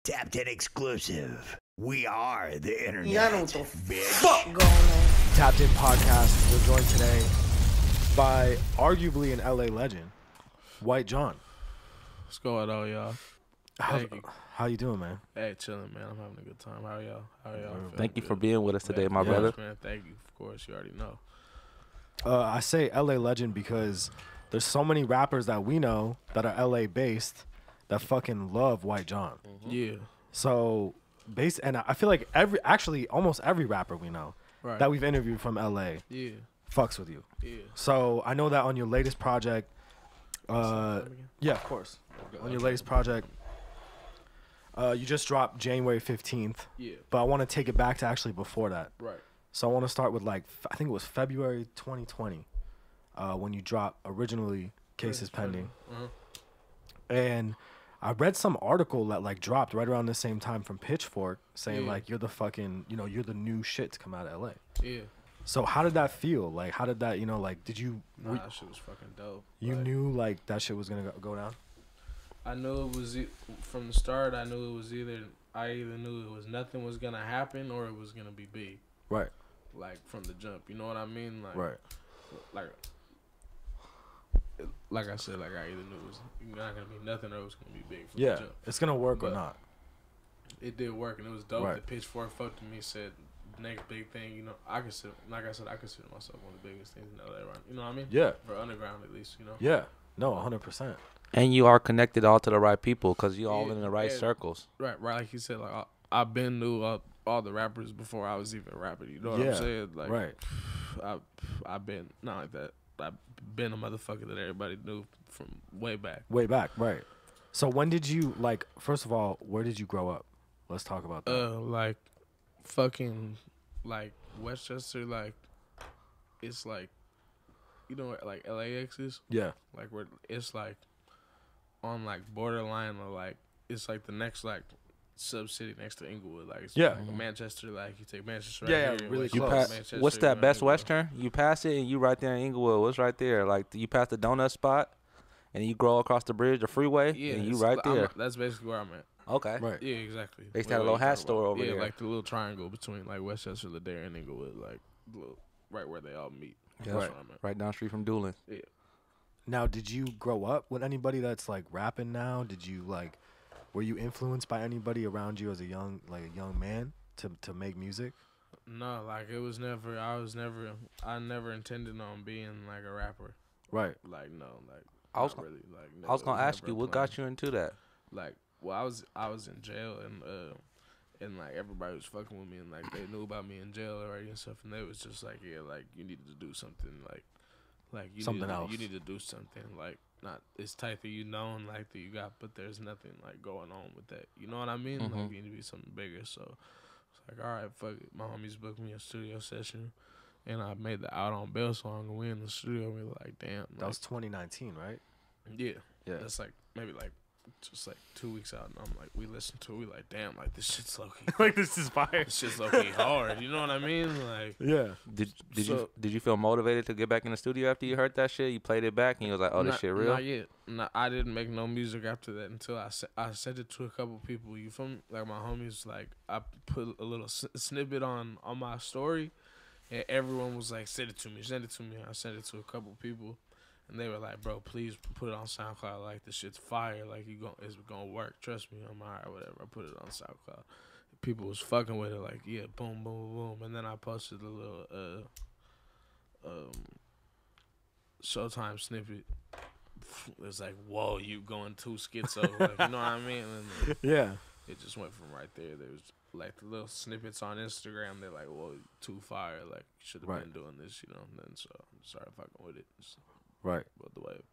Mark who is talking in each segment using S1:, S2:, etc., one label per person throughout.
S1: Tapped in exclusive. We are the internet.
S2: Yeah, I know what the
S1: bitch.
S2: fuck going on.
S3: Tapped In Podcast. We're joined today by arguably an LA legend, White John.
S4: What's going on, y'all?
S3: How you doing, man?
S4: Hey, chilling, man. I'm having a good time. How are y'all?
S5: Thank you for being with us today, my
S4: Yes,
S5: brother.
S4: man. Thank you. Of course, you already know.
S3: I say LA legend because there's so many rappers that we know that are LA based that fucking love White John.
S4: Yeah.
S3: So, and I feel like almost every rapper we know
S4: Right.
S3: that we've interviewed from LA
S4: Yeah.
S3: fucks with you.
S4: Yeah.
S3: So I know that on your latest project, yeah, of course. On your latest project, you just dropped January 15th.
S4: Yeah.
S3: But I want to take it back to actually before that.
S4: Right.
S3: So I want to start with I think it was February 2020, when you dropped originally Cases Pending.
S4: Uh-huh.
S3: And I read some article that dropped right around the same time from Pitchfork saying you're the fucking, you're the new shit to come out of LA.
S4: Yeah.
S3: So how did that feel? How did that, did you,
S4: Nah, that shit was fucking dope.
S3: you knew that shit was going to go down?
S4: I knew it was from the start. I knew it was I either knew it was nothing was gonna happen or it was gonna be big.
S3: Right.
S4: From the jump. You know what I mean?
S3: Right.
S4: Like I said, I either knew it was not gonna be nothing or it was gonna be big from
S3: Yeah.
S4: the jump.
S3: It's going to work or
S4: But
S3: not.
S4: It did work and it was dope.
S3: Right.
S4: The Pitchfork fucked with me, said next big thing, I consider myself one of the biggest things in LA, right? You know what I mean?
S3: Yeah.
S4: For underground at least,
S3: Yeah. No, 100%.
S5: And you are connected all to the right people because you all in the right
S4: Yeah.
S5: circles.
S4: Right, like you said, I've been knew all the rappers before I was even rapping. You know what
S3: Yeah.
S4: I'm saying?
S3: Right.
S4: I've been not like that. I've been a motherfucker that everybody knew from way back.
S3: Way back, right. So when did you, first of all, where did you grow up? Let's talk about that.
S4: Fucking Westchester, it's you know where LAX is?
S3: Yeah.
S4: Where it's on borderline of it's the next sub city next to Inglewood. It's
S3: Yeah.
S4: Manchester, you take Manchester
S3: Yeah,
S4: right here.
S3: really
S4: West
S5: You
S3: close.
S4: Coast,
S5: pass.
S4: Manchester,
S5: What's that? Best
S4: Inglewood.
S5: Western? You pass it and you right there in Inglewood. What's right there? You pass the donut spot, and you go across the bridge, the freeway,
S4: Yeah,
S5: and you
S4: it's-
S5: right there.
S4: that's basically where I'm at.
S5: Okay.
S3: Right.
S4: Yeah, exactly.
S5: They used to have a
S4: Where
S5: little
S4: you
S5: hat
S4: talking
S5: store
S4: about.
S5: over
S4: yeah,
S5: there.
S4: the little triangle between Westchester, Ladera, and Inglewood, right where they all meet.
S5: Yeah.
S4: That's where I'm at.
S5: Right down the street from Doolin.
S4: Yeah.
S3: Now, did you grow up with anybody that's rapping now? Did you were you influenced by anybody around you as a young man to make music?
S4: No, it was never. I never intended on being a rapper.
S3: Right.
S4: No,
S5: I was
S4: not
S5: gonna-
S4: really.
S5: I was gonna ask you, what got you into that?
S4: Well, I was in jail and everybody was fucking with me and they knew about me in jail already and stuff and they was just you needed to do something you
S3: Something else.
S4: You need to do something not it's tight that you know and that you got, but there's nothing going on with that. You know what I mean?
S5: Mhm.
S4: You need to be something bigger. So it's all right, fuck it. My homies booked me a studio session, and I made the Out on Bail song. And we in the studio, and we were damn.
S3: That was 2019, right?
S4: Yeah.
S3: Yeah.
S4: That's maybe just 2 weeks out, and I'm we listen to it, we damn, this shit's low key.
S3: This is fire.
S4: This shit's low key hard. You know what I mean?
S3: Yeah.
S5: Did
S4: So-
S5: you feel motivated to get back in the studio after you heard that shit? You played it back and you was like, oh, this shit real?
S4: Not yet. I didn't make no music after that until I sent it to a couple people. You feel me? My homies, I put a little snippet on my story, and everyone was send it to me, send it to me. I sent it to a couple people, and they were bro, please put it on SoundCloud. This shit's fire. It's gonna work. Trust me. I'm alright. Whatever. I put it on SoundCloud. People was fucking with it. Yeah, boom, boom, boom. And then I posted a little Showtime snippet. It's whoa, you going too schizo. You know what I mean? And
S3: Yeah.
S4: it just went from right there. There was the little snippets on Instagram. They're whoa, too fire. You should have
S3: Right.
S4: been doing this, And then so I started fucking with it. Just
S3: Right.
S4: rode the wave.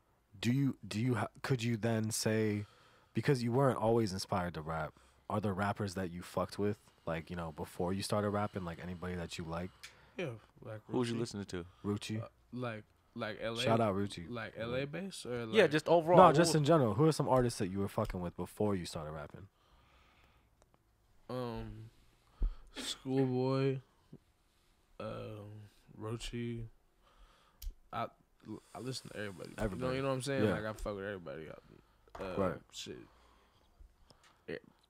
S3: Could you then say, because you weren't always inspired to rap, are there rappers that you fucked with, before you started rapping, anybody that you like?
S4: Yeah,
S5: Who was you
S4: Rucci.
S5: listening to?
S3: Rucci?
S4: Like LA.
S3: Shout out Rucci.
S4: LA bass or
S5: Yeah, just overall.
S3: No, just in general. Who are some artists that you were fucking with before you started rapping?
S4: Schoolboy, Rochi. I listen to everybody.
S3: Everybody.
S4: You know what I'm saying?
S3: Yeah.
S4: I fuck with everybody.
S3: Right.
S4: Shit.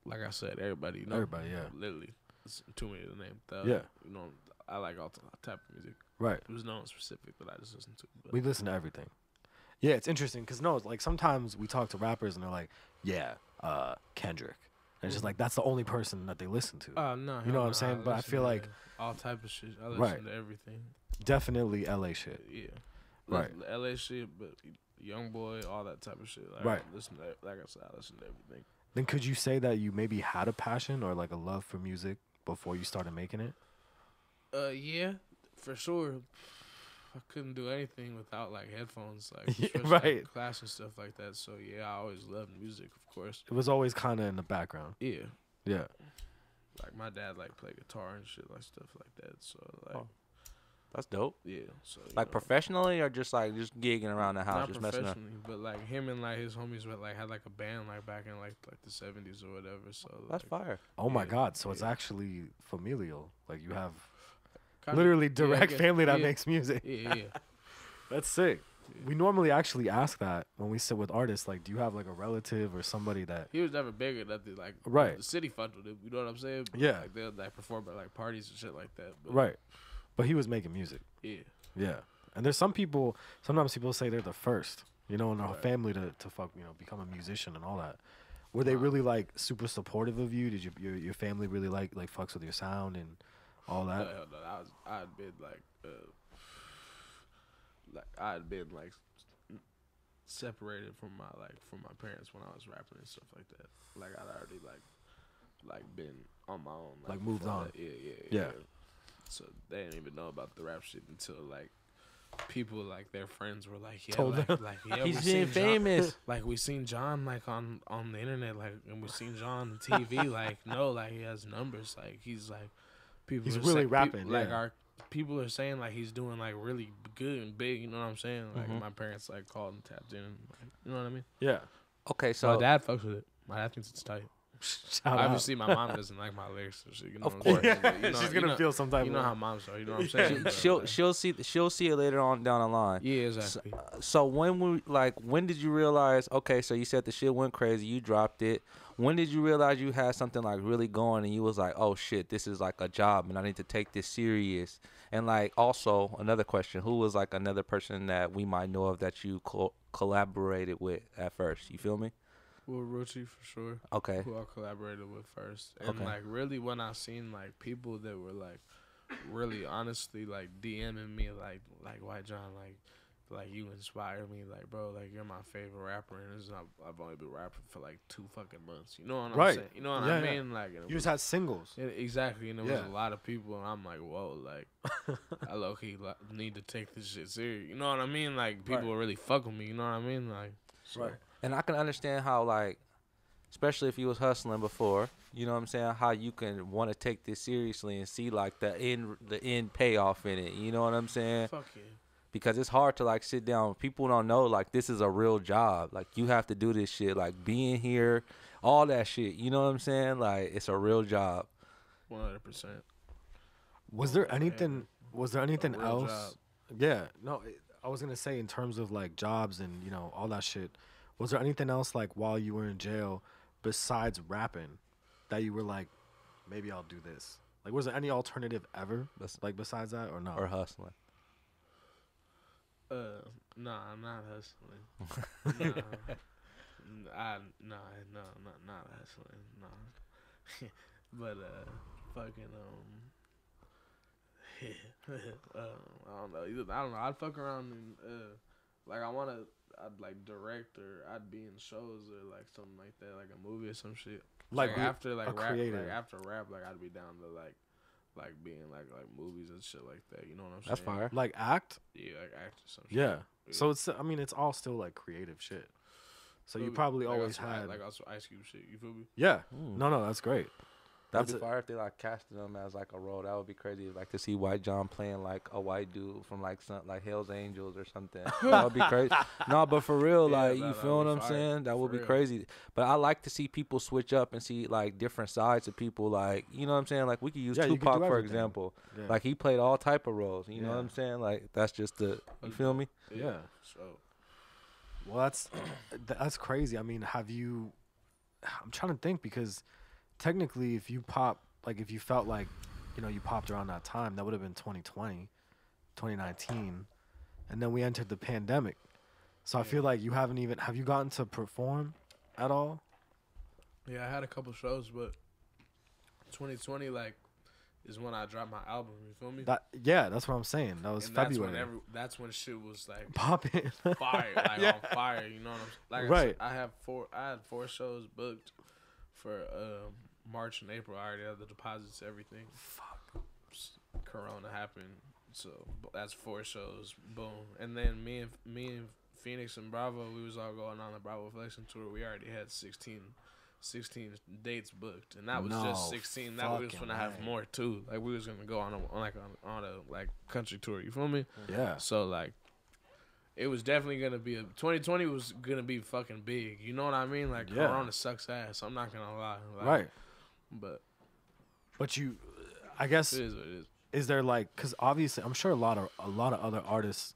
S4: like I said, everybody, you know,
S3: Everybody, yeah.
S4: literally, it's too many to name.
S3: Yeah.
S4: You know, I like all type of music.
S3: Right.
S4: There's no one specific that I just listen to. But
S3: We listen to everything. Yeah, it's interesting because no, like sometimes we talk to rappers and they're like, yeah, Kendrick. And it's just like that's the only person that they listen to.
S4: No,
S3: You know what I'm saying? But I
S4: listen
S3: feel
S4: to
S3: like-
S4: all type of shit. I listen
S3: Right.
S4: to everything.
S3: Definitely LA shit.
S4: Yeah.
S3: Right.
S4: LA shit, but Young Boy, all that type of shit. Like,
S3: Right.
S4: Listen to, like I said, I listen to everything.
S3: Then could you say that you maybe had a passion or like a love for music before you started making it?
S4: Yeah, for sure. I couldn't do anything without like headphones, like
S3: Yeah,
S4: especially,
S3: right.
S4: like, class and stuff like that. So yeah, I always loved music, of course.
S3: It was always kind of in the background.
S4: Yeah,
S3: Yeah.
S4: like my dad like played guitar and shit, like stuff like that. So like,
S5: Oh. That's dope.
S4: yeah. So you
S5: Like
S4: know,
S5: professionally or just gigging around the house,
S4: not
S5: just messing up.
S4: professionally, but like him and like his homies were like had like a band like back in like the 70s or whatever. So
S5: That's
S4: like,
S5: fire.
S3: Oh my
S4: Yeah,
S3: God. So it's
S4: yeah.
S3: actually familial. Like you have
S4: kinda-
S3: literally
S4: yeah, I
S3: direct
S4: guess-
S3: family that
S4: yeah,
S3: makes music.
S4: Yeah, yeah.
S3: That's sick. We normally actually ask that when we sit with artists. Like, do you have like a relative or somebody that?
S4: He was never big enough to like
S3: Right.
S4: the city fucked with him. You know what I'm saying? But,
S3: Yeah.
S4: Like they'll like perform at like parties and shit like that. But,
S3: Right. But he was making music.
S4: Yeah.
S3: Yeah. And there's some people. Sometimes people say they're the first. You know, in our
S4: Right.
S3: family to become a musician and all that. Were they
S4: Nah.
S3: really like super supportive of you? Did your family really like fucks with your sound and all that?
S4: Hell no, I had been I had been like separated from my parents when I was rapping and stuff like that. Like I'd already like been on my own.
S3: Like, moved
S4: before
S3: on.
S4: that. Yeah.
S3: Yeah.
S4: So they didn't even know about the rap shit until like people like their friends were like, yeah,
S3: Told
S4: like,
S3: them.
S4: like yeah,
S5: He's
S4: we
S5: getting
S4: seen John,
S5: famous.
S4: like we seen John like on the internet, like, and we seen John on TV. Like no, like he has numbers. Like he's like people.
S3: He's
S4: are
S3: really
S4: say-
S3: rapping,
S4: Like
S3: yeah.
S4: our people are saying like he's doing like really good and big. You know what I'm saying? Like
S5: Mhm.
S4: my parents like called and tapped in. Like, you know what I mean?
S3: Yeah.
S5: Okay,
S4: So my
S5: so
S4: dad fucks with it. My dad thinks it's tight.
S3: Shout
S4: Obviously, my mom doesn't like my lyrics and shit. You know
S5: Of
S4: what I'm saying?
S5: course.
S4: But, you know,
S3: She's
S4: you
S3: gonna
S4: know-
S3: feel some type
S4: You
S3: of
S4: know
S3: way.
S4: how moms are. You know what I'm saying? But,
S5: she'll
S4: like,
S5: she'll see it later on down the line.
S4: yeah, exactly.
S5: So when did you realize? Okay, so you said the shit went crazy. You dropped it. When did you realize you had something like really going, and you was like, oh shit, this is like a job, and I need to take this serious. And like also another question: who was like another person that we might know of that you collaborated with at first? You feel me?
S4: Well, Ruchi for sure.
S5: Okay.
S4: Who I collaborated with first, and
S5: Okay.
S4: like really when I seen like people that were like really honestly like DMing me like White John like you inspire me, like bro, like you're my favorite rapper, and it's not, I've only been rapping for like 2 fucking months. You know what I'm
S3: Right.
S4: saying? You know what
S3: Yeah,
S4: I
S3: yeah.
S4: mean? Like and it
S3: You
S4: was-
S3: just had singles.
S4: yeah, exactly, and there
S3: Yeah.
S4: was a lot of people, and I'm like, whoa, like I low key need to take this shit serious. You know what I mean? Like people
S3: Right.
S4: really fuck with me. You know what I mean? Like so,
S3: Right.
S5: And I can understand how like, especially if you was hustling before, you know what I'm saying, how you can want to take this seriously and see like the end payoff in it. You know what I'm saying?
S4: Fuck yeah.
S5: Because it's hard to like sit down. People don't know like this is a real job. Like you have to do this shit. Like being here, all that shit. You know what I'm saying? Like it's a real job.
S4: 100%.
S3: Was there
S4: man.
S3: anything? Was there anything
S4: real
S3: else?
S4: job.
S3: Yeah. No, I was gonna say in terms of like jobs and all that shit. Was there anything else like while you were in jail besides rapping that you were like, maybe I'll do this? Like, was there any alternative ever? Like besides that or no?
S5: Or hustling.
S4: Nah, I'm not hustling. Not hustling. Nah. But fucking I don't know. I don't know. I'd fuck around and like I'd like direct or I'd be in shows or like something like that, like a movie or some shit.
S3: Like
S4: Like
S3: be
S4: after like
S3: a
S4: rap,
S3: creative.
S4: like after rap, like I'd be down to like being like movies and shit like that. You know what I'm saying?
S5: That's fire.
S3: like act.
S4: Yeah, like act or some shit.
S3: Yeah. So it's it's all still like creative shit. So you probably
S4: like
S3: always
S4: also,
S3: had
S4: like also Ice Cube shit. You feel me?
S3: yeah.
S5: Mm.
S3: No, that's great.
S5: That'd
S3: That's
S5: be
S3: a-
S5: fire if they like casted them as like a role. That would be crazy. Like to see White John playing like a white dude from like some like Hell's Angels or something. That would be crazy. No, but for real,
S4: Yeah,
S5: like
S4: no,
S5: you
S4: that
S5: feel
S4: would
S5: what
S4: be
S5: I'm
S4: fire.
S5: saying? That would
S4: For
S5: be
S4: real.
S5: crazy. But I like to see people switch up and see like different sides of people. Like you know what I'm saying? Like we could use
S3: Yeah, you could do
S5: Tupac for
S3: everything.
S5: example.
S3: Yeah.
S5: Like he played all type of roles. You know what
S3: Yeah.
S5: I'm saying? Like that's just the you feel me?
S3: Yeah.
S4: So
S3: Well, that's crazy. I mean, have you? I'm trying to think because technically, if you pop, like, if you felt like, you know, you popped around that time, that would have been 2020, 2019, and then we entered the pandemic. So I feel like you haven't even, have you gotten to perform at all?
S4: Yeah, I had a couple shows, but 2020 like is when I dropped my album. You feel me?
S3: Yeah, that's what I'm saying. That was
S4: And
S3: February.
S4: That's when shit was like
S3: Popping.
S4: fire, like
S3: Yeah.
S4: on fire. You know what I'm saying? Like
S3: Right.
S4: I had 4 shows booked for March and April. I already had the deposits, everything.
S3: Fuck.
S4: Corona happened, so that's 4 shows. Boom. And then me and Phoenix and Bravo, we was all going on the Bravo Flexion tour. We already had 16 dates booked, and that was
S3: No
S4: just 16. That we was
S3: fucking
S4: gonna have
S3: way.
S4: more too. Like we was gonna go on a country tour. You feel me?
S3: Yeah.
S4: So like, it was definitely gonna be 2020 was gonna be fucking big. You know what I mean? Like
S3: Yeah.
S4: Corona sucks ass. I'm not gonna lie. Like,
S3: Right.
S4: But
S3: But you, I guess,
S4: it is what it is.
S3: is there like, because obviously I'm sure a lot of other artists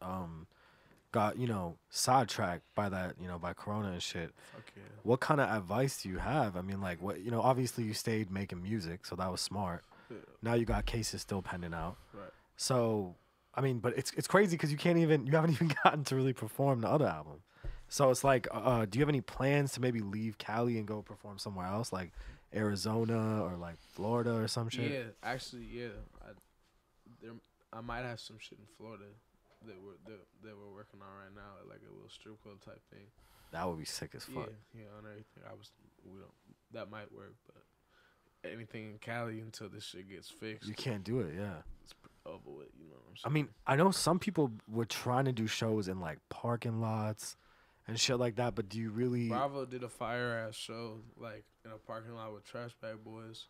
S3: got, you know, sidetracked by that, you know, by Corona and shit.
S4: Fuck yeah.
S3: What kind of advice do you have? I mean, like, what, you know, obviously you stayed making music, so that was smart.
S4: Yeah.
S3: Now you got cases still pending out.
S4: Right.
S3: So, I mean, but it's crazy because you haven't even gotten to really perform the other album. So it's like, do you have any plans to maybe leave Cali and go perform somewhere else, like Arizona or like Florida or some shit?
S4: Yeah, actually, yeah. I might have some shit in Florida that we're working on right now, like a little strip club type thing.
S3: That would be sick as fuck.
S4: Yeah, on everything. That might work, but anything in Cali until this shit gets fixed,
S3: You can't do it, yeah.
S4: it's over with. You know what I'm
S3: I
S4: saying?
S3: mean, I know some people were trying to do shows in like parking lots and shit like that, but do you really?
S4: Bravo did a fire ass show like in a parking lot with Trash Bag Boys,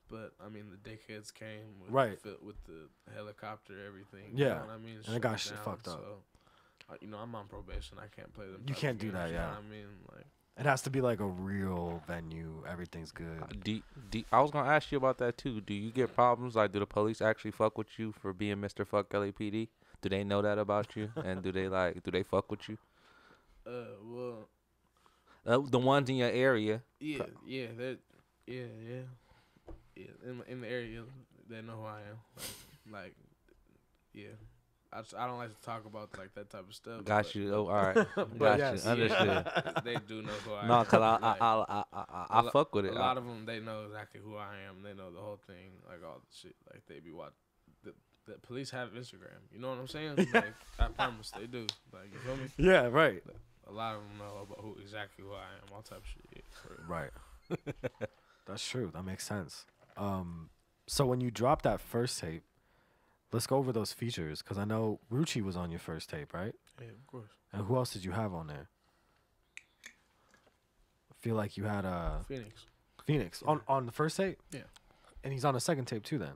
S4: but I mean the dickheads came with
S3: Right.
S4: with the helicopter, everything.
S3: Yeah.
S4: You know what I mean?
S3: And it got
S4: Shut
S3: shit
S4: down,
S3: fucked up.
S4: So, you know, I'm on probation. I can't play them.
S3: You
S4: type
S3: can't
S4: of
S3: do
S4: games,
S3: that,
S4: you
S3: yeah.
S4: know what I mean, like.
S3: It has to be like a real venue. Everything's good.
S5: I was gonna ask you about that too. Do you get problems? Like, do the police actually fuck with you for being Mr. Fuck LAPD? Do they know that about you? And do they fuck with you?
S4: Well,
S5: The ones in your area.
S4: yeah, yeah. In the area, they know who I am. Like, yeah. I don't like to talk about like that type of stuff.
S5: Got
S4: but-
S5: you. Oh, all right. Got
S3: yes.
S5: you. Understood.
S4: They do know who I am.
S5: No, cause
S4: Like,
S5: I fuck with it.
S4: A lot of them, they know exactly who I am. They know the whole thing, like all the shit. Like they be watching. The police have Instagram. You know what I'm saying? Like I promise they do. Like you feel me?
S3: Yeah, right.
S4: A lot of them know about exactly who I am. All type of shit. Yeah, for real.
S3: Right. That's true. That makes sense. So when you dropped that first tape, let's go over those features because I know Rucci was on your first tape, right?
S4: Yeah, of course.
S3: And who else did you have on there? I feel like you had
S4: Phoenix.
S3: on the first tape.
S4: Yeah.
S3: And he's on the second tape too. Then.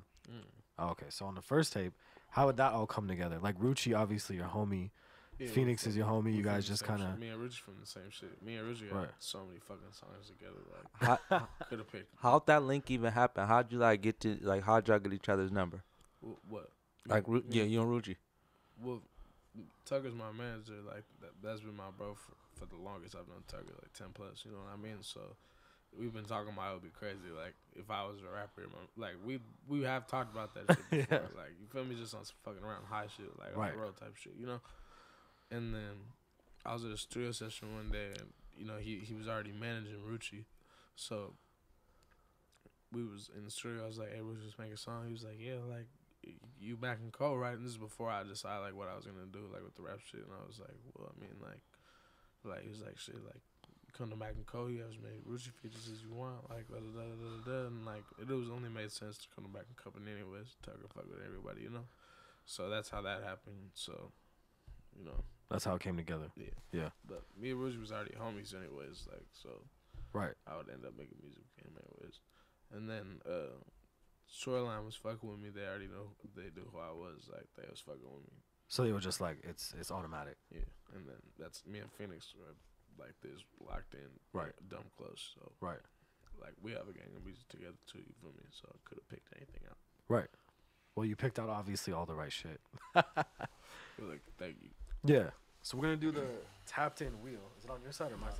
S3: Oh, okay. So on the first tape, how would that all come together? Like Rucci, obviously your homie.
S4: Yeah,
S3: Phoenix
S4: we
S3: is your homie.
S4: we
S3: You
S4: from
S3: guys
S4: the
S3: just
S4: same
S3: kind of.
S4: shit. Me and Rucci from the same shit. Me and Rucci
S3: Right.
S4: had so many fucking songs together. Like
S5: How,
S4: could have picked.
S5: how'd that link even happen? How'd you like get to like? How'd y'all get each other's number?
S4: What?
S5: Like, yeah, you and Rucci.
S4: Well, Tucker's my manager. Like that's been my bro for the longest. I've known Tucker like 10 plus. You know what I mean? So we've been talking about it would be crazy. Like if I was a rapper, like we have talked about that shit before. Like you feel me? Just on some fucking around high shit, like on
S3: Right.
S4: the road type shit. You know. And then I was at a studio session one day, and you know he was already managing Rucci, so we was in the studio. I was like, "Hey, Rucci, just make a song." He was like, "Yeah, like." You back in Cole, right? And this is before I decided like what I was gonna do, like with the rap shit. And I was like, well, I mean, like he was like, shit, like you come to back in Cole, you have as many Rucci features as you want, like da da da da da. And like it was only made sense to come to back in Company anyways. Tucker fuck with everybody, you know. So that's how that happened. So, you know.
S3: That's how it came together.
S4: Yeah.
S3: Yeah.
S4: But me and Rucci was already homies anyways, like so.
S3: Right.
S4: I would end up making music with him anyways, and then Shoreline was fucking with me. They already know they knew who I was. Like they was fucking with me.
S3: So they were just like, it's automatic.
S4: Yeah, and then that's me and Phoenix were like this locked in,
S3: Right.
S4: Dumb close. So
S3: Right.
S4: like we have a gang of music together too. You feel me? So I could have picked anything out.
S3: Right. Well, you picked out obviously all the right shit.
S4: Like thank you.
S3: Yeah. So we're gonna do the tapped in wheel. Is it on your side or my side?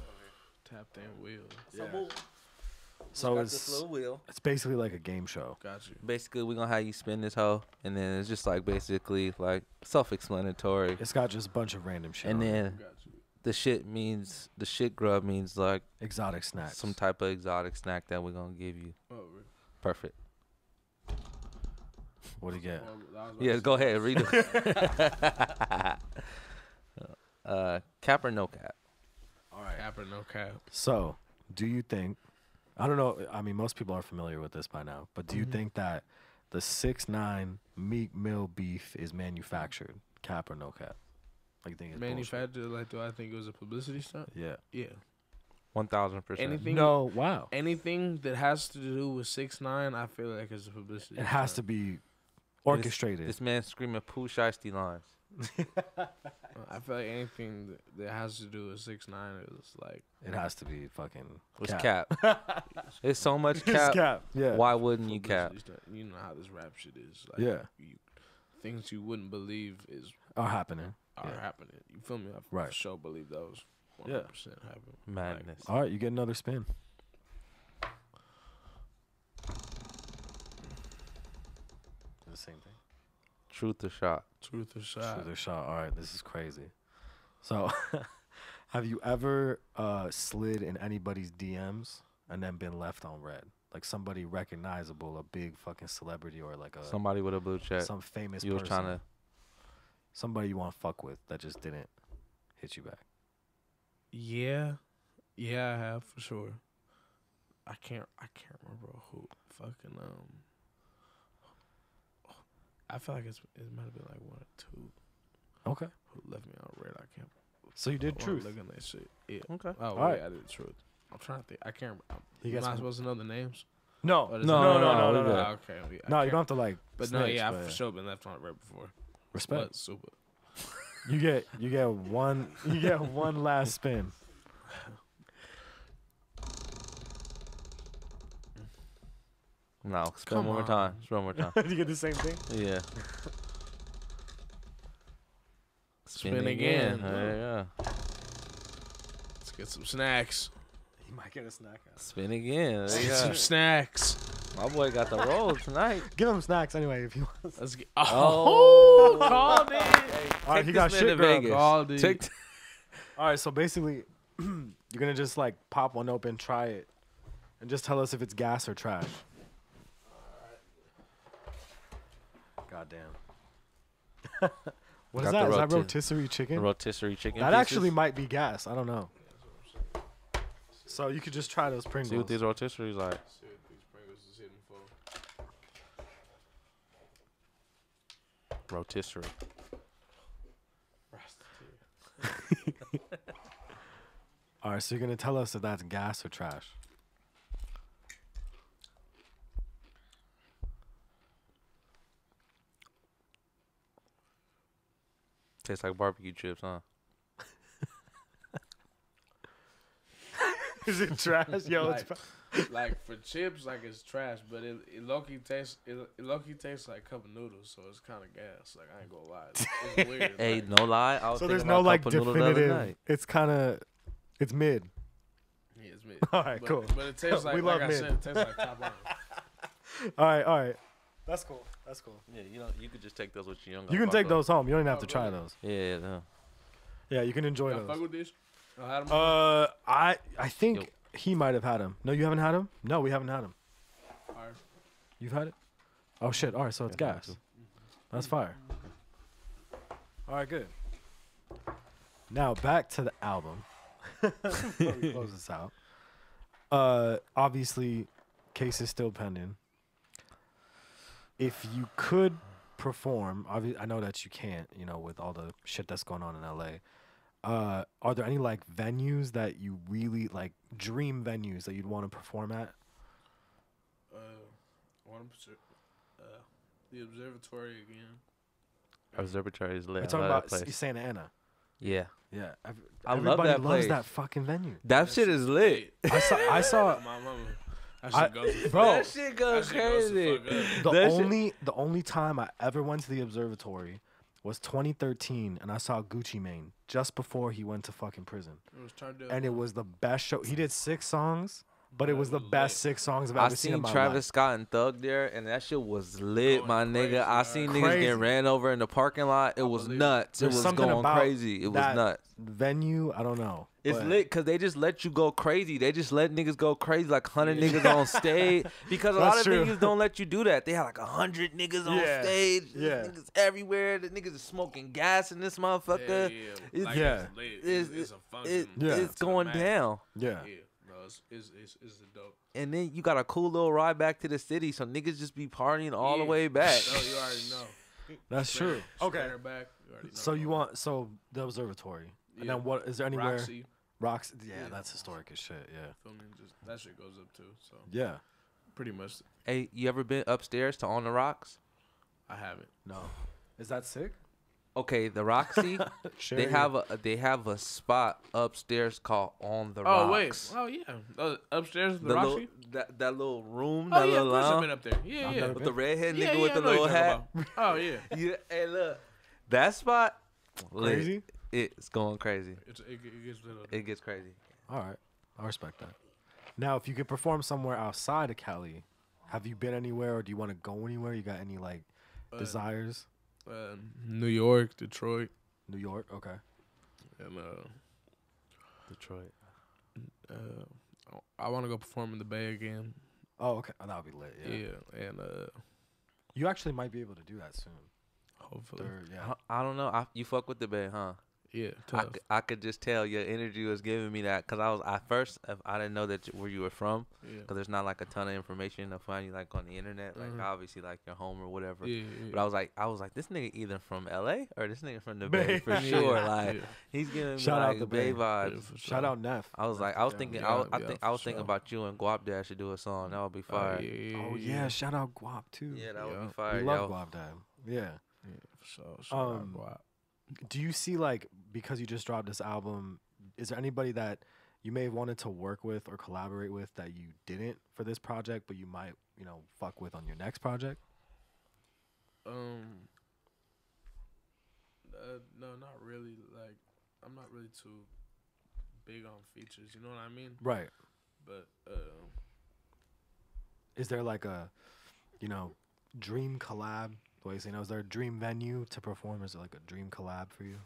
S4: Tapped in wheel.
S3: Yeah. So
S5: got this
S3: it's
S5: little wheel.
S3: it's basically like a game show.
S4: Got you.
S5: Basically, we're gonna have you spin this hoe, and then it's just like basically like self-explanatory.
S3: It's got just a bunch of random shit.
S5: And
S3: on it.
S5: then
S4: Got you.
S5: the shit grub means like
S3: exotic snacks.
S5: some type of exotic snack that we're gonna give you.
S4: Oh, really?
S5: Perfect.
S3: What do you get?
S4: Well, I was about
S5: Yeah,
S4: to
S5: go
S4: say-
S5: ahead, read it. Cap or no cap?
S3: All right.
S4: Cap or no cap?
S3: So, do you think? I don't know. I mean, most people are familiar with this by now. But do you
S4: Mhm.
S3: think that the 6ix9ine Meek Mill beef is manufactured? Cap or no cap? Like, you think it's bullshit?
S4: Manufactured? Like, do I think it was a publicity stunt?
S3: Yeah.
S4: Yeah.
S5: 1000%.
S4: Anything?
S3: No. Wow.
S4: Anything that has to do with 6ix9ine, I feel like is a publicity.
S3: It has to be orchestrated.
S5: This man screaming Pooh Shiesty lines.
S4: I feel like anything that has to do with 6ix9ine is like
S3: It has to be fucking
S5: It's
S3: cap.
S5: cap. It's so much
S3: It's
S5: cap.
S3: cap. Yeah.
S5: Why wouldn't you cap?
S4: publicity stunt. You know how this rap shit is. Like,
S3: Yeah.
S4: Things you wouldn't believe
S3: Are happening.
S4: are
S3: Yeah.
S4: happening. You feel me? I
S3: Right.
S4: for sure believe those.
S3: Yeah.
S4: 100% happen.
S5: Madness.
S3: All right, you get another spin. The same thing.
S5: Truth or shot?
S4: Truth or shot?
S3: Truth or shot. All right, this is crazy. So, have you ever slid in anybody's DMs and then been left on red? Like somebody recognizable, a big fucking celebrity or like a
S5: Somebody with a blue check.
S3: some famous
S5: You was
S3: person.
S5: trying to.
S3: Somebody you want to fuck with that just didn't hit you back.
S4: Yeah, yeah, I have for sure. I can't remember who fucking I feel like it might have been like one or two
S3: Okay.
S4: who left me on red. I can't.
S3: So you did
S4: while I'm
S3: truth.
S4: Looking at that shit. Yeah.
S5: Okay.
S4: Oh,
S3: Alright.
S4: yeah, I did truth. I'm trying to think. I can't.
S3: He
S4: Am
S3: gets
S4: I
S3: one.
S4: supposed to know the names?
S3: No,
S4: Or does
S5: No,
S4: it-
S5: no, no,
S3: no,
S5: we
S3: no.
S5: good.
S4: Ah, okay. Yeah, I
S3: No, you
S4: can't-
S3: don't have to like.
S4: But no,
S3: snitch,
S4: yeah, I've
S3: but
S4: for sure been left on red before.
S3: Respect.
S4: But super.
S3: You get one last spin.
S5: No, spin
S4: Come
S5: one more
S4: on.
S5: time. Spin one more time.
S3: you get the same thing.
S5: Yeah.
S4: Spin again.
S5: Yeah.
S4: Let's get some snacks.
S3: You might get a snack out.
S5: Spin again.
S4: Let's
S5: There you
S4: get
S5: go.
S4: some snacks.
S5: My boy got the roll tonight.
S3: Give him snacks anyway if you want.
S4: Let's get.
S5: Oh,
S4: called it.
S3: All right,
S5: Take
S3: he
S5: this
S3: got
S5: man
S3: shit
S5: to
S3: grub.
S5: Vegas.
S4: Called it.
S5: Take
S3: All right, so basically, you're gonna just like pop one open, try it, and just tell us if it's gas or trash. God damn. What is
S5: Got
S3: that?
S5: the
S3: Is that
S5: roti-
S3: rotisserie chicken?
S5: rotisserie chicken.
S3: That
S5: pieces.
S3: actually might be gas. I don't know. So you could just try those Pringles.
S5: See what these rotisseries like.
S4: See what these Pringles is hitting for.
S5: Rotisserie.
S3: All right, so you're gonna tell us if that's gas or trash.
S5: Tastes like barbecue chips, huh?
S3: Is it trash? Yo,
S4: Like, like for chips, like it's trash, but it low-key tastes like cup of noodles, so it's kind of gas. Like I ain't gonna lie, it's weird.
S5: Hey,
S4: like,
S5: no lie. I was
S3: so there's
S5: thinking
S3: no
S5: about
S3: like
S5: cup of noodles the other
S3: definitive.
S5: night.
S3: It's kind of, it's mid.
S4: yeah, it's mid.
S3: All right,
S4: But-
S3: cool.
S4: But it tastes like,
S3: We
S4: like
S3: love
S4: I
S3: mid.
S4: said, it tastes like top line.
S3: All right. That's cool. That's cool.
S5: Yeah, you could just take those with your young.
S3: You can take those home. You don't even have
S4: Oh,
S3: to try
S4: really?
S3: those.
S5: Yeah, no.
S3: Yeah, you can enjoy
S4: Y'all fuck
S3: those.
S4: with this? Y'all had 'em?
S3: I think
S5: Yo.
S3: he might have had them. No, you haven't had them. No, we haven't had them.
S4: Alright.
S3: You've had it. Oh shit! All right, so it's
S5: Yeah,
S3: gas. That's fire. All right, good. Now back to the album. Before we close this out. Obviously, case is still pending. If you could perform, I know that you can't, with all the shit that's going on in LA. Are there any like venues that you really like, dream venues that you'd want to perform at?
S4: The observatory again.
S5: Observatory is lit.
S3: We're
S5: I
S3: talking
S5: love
S3: about
S5: that place.
S3: Santa Ana.
S5: Yeah,
S3: Yeah,
S5: I love
S3: everybody
S5: that
S3: loves
S5: place.
S3: that fucking venue.
S5: that shit is lit.
S3: I saw
S4: My mama. That
S3: I-
S4: shit goes to
S3: bro,
S5: That shit goes
S4: that shit goes
S5: crazy.
S4: to fuck up.
S3: the
S5: that shit-
S3: only time I ever went to the observatory was 2013, and I saw Gucci Mane just before he went to fucking prison,
S4: It was turned up.
S3: and it was the best show. He did 6 songs, but it was the best 6 songs I've
S5: I
S3: ever seen in
S5: seen
S3: my
S5: Travis
S3: life.
S5: Scott and Thug there, and that shit was lit,
S4: Going
S5: my
S4: crazy,
S5: nigga. I
S4: dog.
S5: seen niggas
S3: Crazy.
S5: getting ran over in the parking lot. It was
S4: believe it.
S5: nuts. It
S3: There's
S5: was
S3: something
S5: going
S3: about
S5: crazy. It was
S3: that
S5: nuts.
S3: venue. I don't know.
S5: It's
S3: but
S5: lit because they just let you go crazy. They just let niggas go crazy, like 100 niggas on stage. Because a lot
S3: That's
S5: of
S3: true.
S5: niggas don't let you do that. They have like 100 niggas on
S3: Yeah,
S5: stage.
S3: yeah.
S5: There's niggas everywhere. The niggas is smoking gas in this motherfucker.
S4: Yeah.
S5: It's-
S3: Yeah.
S4: It's lit.
S5: It's-
S4: It's a function.
S3: Yeah.
S5: It's
S4: to the
S5: going
S4: max.
S5: down.
S3: Yeah.
S4: Yeah. No, it's a dope.
S5: And then you got a cool little ride back to the city, so niggas just be partying all the
S4: Yeah.
S5: way back.
S4: No, you already know.
S3: That's true. Okay.
S4: Standard back. You already know.
S3: So you want the observatory, and
S4: Yeah.
S3: then what is there anywhere?
S4: Roxy.
S3: Rocks. Yeah,
S4: Yeah.
S3: that's historic as shit. Yeah.
S4: Feel me? Just that shit goes up too. So
S3: Yeah.
S4: pretty much,
S5: Hey, you ever been upstairs to On the Rocks?
S4: I haven't.
S3: No. Is that sick?
S5: Okay, the Roxy.
S3: Sure.
S5: they have a spot upstairs called On the
S4: Oh
S5: Rocks.
S4: wait. Oh yeah. Upstairs at the
S5: The
S4: Roxy.
S5: little, that little room,
S4: Oh
S5: that
S4: yeah, of
S5: little
S4: course I've
S5: lounge
S4: been up there. Yeah,
S3: I've
S4: yeah.
S3: never
S5: with the redhead
S4: Yeah,
S5: nigga with
S4: yeah,
S5: the
S4: I know
S5: little
S4: what you're
S5: hat.
S4: talking about. Oh yeah.
S5: Yeah, hey look, that spot lit.
S3: Crazy?
S5: It's going crazy.
S4: It gets little.
S5: It gets crazy.
S3: All right. I respect that. Now, if you could perform somewhere outside of Cali, have you been anywhere or do you want to go anywhere? You got any like desires?
S4: New York, Detroit,
S3: New York. Okay.
S4: and
S5: Detroit.
S4: I want to go perform in the Bay again.
S3: Oh, okay. Oh, that would be lit. Yeah.
S4: Yeah, and
S3: You actually might be able to do that soon.
S4: hopefully,
S3: Yeah.
S5: I don't know. You fuck with the Bay, huh?
S4: yeah.
S5: I,
S4: Tough.
S5: I could just tell your energy was giving me that because I didn't know where you were from
S4: Yeah.
S5: because there's not like a ton of information to find you like on the internet, like obviously like your home or whatever.
S4: Yeah,
S5: But I was like, this nigga either from LA or this nigga from the
S3: Bay.
S5: Bay for
S3: Yeah.
S5: sure.
S4: Yeah.
S5: Like
S4: Yeah.
S5: he's giving me
S3: Shout out
S5: like
S3: the
S5: Bay
S3: Bay.
S5: vibes.
S4: Yeah, for
S3: Shout
S4: sure.
S3: out Neff.
S5: I was like, I was thinking,
S4: Yeah,
S5: I
S4: yeah,
S5: think I was
S4: for
S5: thinking
S4: sure.
S5: about you and Guap Dad should do a song. That would be
S4: Oh,
S5: fire.
S3: Oh yeah. Shout out Guap too.
S5: Yeah, that would
S4: Yeah.
S5: be fire.
S3: We love
S5: yo.
S3: Guap Dad. Yeah.
S4: For sure. Shout out
S3: Um,
S4: Guap.
S3: Do you see like because you just dropped this album, is there anybody that you may have wanted to work with or collaborate with that you didn't for this project, but you might, fuck with on your next project?
S4: No, not really. Like, I'm not really too big on features. You know what I mean?
S3: Right.
S4: But
S3: Is there like a, dream collab? The way you say, is there a dream venue to perform? Is it like a dream collab for you?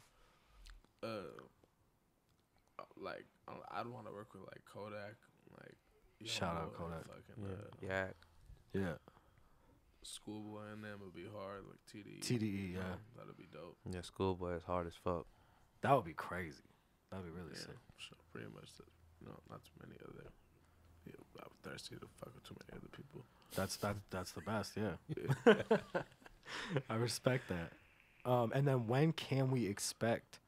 S4: like I'd want to work with like Kodak, like
S3: Shout out
S4: Youngboy,
S3: Kodak.
S4: fucking
S5: Yeah.
S3: Yeah.
S4: Schoolboy and them would be hard, like TDE.
S3: TDE, yeah.
S4: That'd be dope.
S5: Yeah, Schoolboy is hard as fuck.
S3: That would be crazy. That would be really
S4: Yeah,
S3: sick.
S4: so pretty much. Not too many other. Yeah, I'm thirsty to fuck with too many other people.
S3: That's the best, yeah. I respect that. And then when can we expect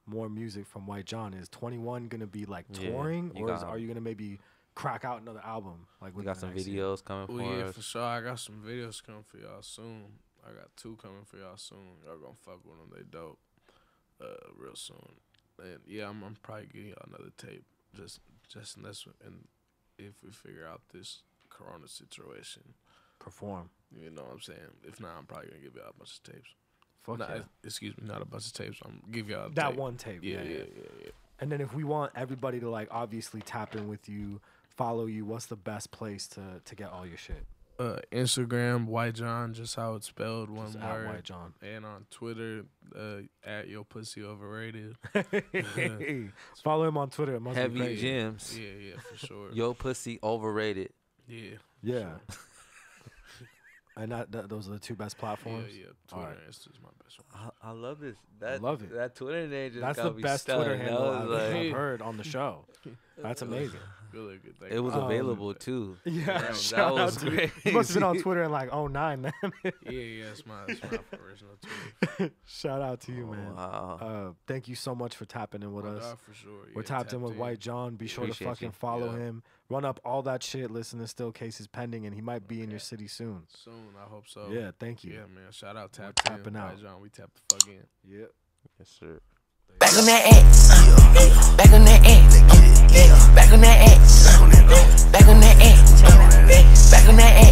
S3: more music from White John? Is 21 gonna be like
S5: Yeah,
S3: touring,
S5: you
S3: or
S5: got-
S3: are you gonna maybe crack out another album? Like
S5: We
S3: within
S5: got
S3: the
S5: some
S3: next year?
S5: videos coming
S4: Oh
S5: for
S4: yeah,
S5: us.
S4: for sure. I got some videos coming for y'all soon. I got 2 coming for y'all soon. Y'all gonna fuck with them. They dope. Real soon. And yeah, I'm probably getting y'all another tape. Just in this one. And if we figure out this Corona situation,
S3: Perform.
S4: you know what I'm saying. If not, I'm probably gonna give y'all a bunch of tapes.
S3: Fuck
S4: Not,
S3: yeah.
S4: excuse me, not a bunch of tapes. I'm gonna give y'all a
S3: That
S4: tape.
S3: one tape.
S4: Yeah,
S3: Yeah,
S4: yeah,
S3: yeah.
S4: yeah.
S3: And then if we want everybody to like obviously tap in with you, follow you, what's the best place to get all your shit?
S4: Instagram, White John, just how it's spelled, one
S3: Just at
S4: word.
S3: White John.
S4: And on Twitter, at Yo Pussy Overrated.
S3: Follow him on Twitter. It must be
S5: Heavy
S3: crazy.
S5: gems.
S4: Yeah, for sure.
S5: Yo pussy overrated.
S4: Yeah.
S3: Yeah. And those are the 2 best platforms.
S4: Yeah. Twitter
S3: Alright.
S4: and Insta's my best one.
S5: I love this.
S3: love it.
S5: That Twitter name just
S3: That's
S5: got
S3: the
S5: me
S3: best
S5: stunned.
S3: Twitter
S5: That
S3: handle
S5: was
S3: I've
S5: like-
S3: heard on the show. That's amazing.
S4: Really good. Thank
S5: It was
S4: you.
S5: available too.
S3: Yeah,
S5: Damn,
S3: shout
S5: that
S3: out
S5: was
S3: to you.
S5: crazy.
S3: You must have been on Twitter in like 09, man.
S4: Yeah, it's my original Twitter.
S3: Shout out to you, man.
S5: Wow.
S3: Thank you so much for tapping in with
S4: My
S3: us.
S4: dog, for sure.
S3: We're
S4: Yeah,
S3: tapped in with White John. Be sure to
S5: Appreciate
S3: fucking
S5: you.
S3: follow
S4: Yeah.
S3: him. Run up all that shit. Listen to Still Cases Pending, and he might be in your city soon.
S4: Soon, I hope so.
S3: Yeah, thank you.
S4: Yeah, man. Shout out
S3: We're
S4: Tapped
S3: tapping
S4: In.
S3: out.
S4: White John, we tapped the fuck in.
S3: Yep.
S5: Yes, sir.
S2: Back on that X. Back on that X. Back on that X. Back on that X. Back on that X.